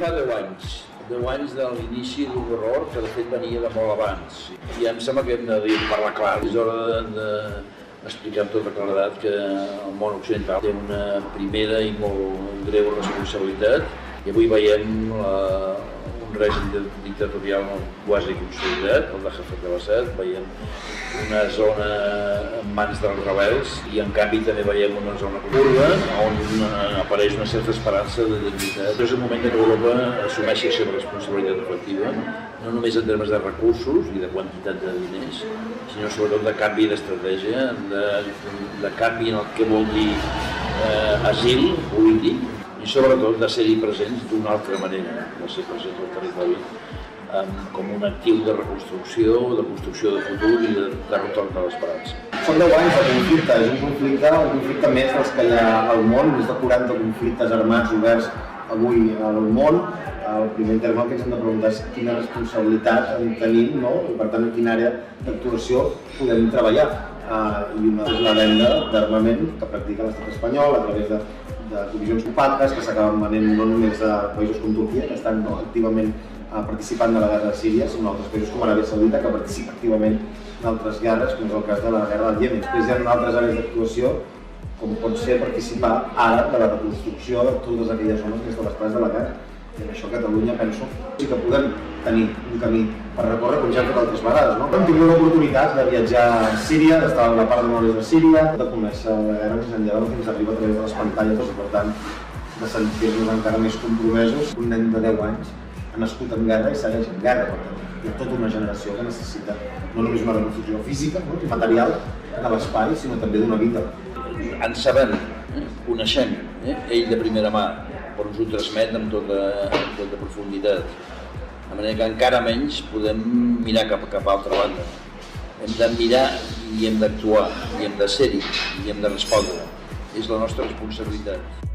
fa 10 anys. 10 anys de l'inici d'un error que de fet venia de molt abans. I em sembla que hem de parlar clar. És hora d'explicar amb tota claredat que el món occidental té una primera i molt greu responsabilitat. I avui veiem un règim dictatorial quasi consolidat, el de Hafez al-Assad, veiem una zona en mans dels rebels i en canvi també veiem una zona kurda on apareix una certa esperança de dignitat. És el moment que Europa assumeixi la seva responsabilitat efectiva, no només en termes de recursos i de quantitat de diners, sinó sobretot de canvi d'estratègia, de canvi en el que vol dir asil polític, i sobretot de ser-hi presents d'una altra manera, de ser presents al territori com un actiu de reconstrucció, de construcció de futur i de retorn de l'esperança. Són 10 anys de conflicte, és un conflicte més dels que hi ha al món, més de 40 conflictes armats oberts avui al món. El primer terme que ens hem de preguntar és quina responsabilitat en tenim, no? I per tant en quina àrea d'actuació podem treballar. I una és la venda d'armament que practica l'estat espanyol a través de divisions opaques que s'acaben venent no només a països com Turquia, que estan activament participant de la guerra de Síria, sinó altres països com Aràbia Saudita, que participa activament en altres guerres, com és el cas de la guerra del Iemen. Després hi ha altres àrees d'actuació, com pot ser participar ara de la reconstrucció de totes aquelles zones des de les parts de la guerra. I en això Catalunya, penso, sí que podem tenir un camí per recórrer, com ja hem fet altres vegades. Hem tingut l'oportunitat de viatjar a Síria, d'estar a la part de nord de Síria, de conèixer la guerra més enllà del que ens arriba a través de les pantalles, i per tant de sentir-nos encara més compromesos. Un nen de 10 anys ha nascut en guerra i segueix en guerra, per tant hi ha tota una generació que necessita no només una reconstrucció física i material de l'espai, sinó també d'una vida. En sabem, coneixem ell de primera mà, però ens ho transmet amb tota profunditat. De manera que encara menys podem mirar cap a altra banda. Hem de mirar i hem d'actuar, i hem de ser-hi, i hem de respondre. És la nostra responsabilitat.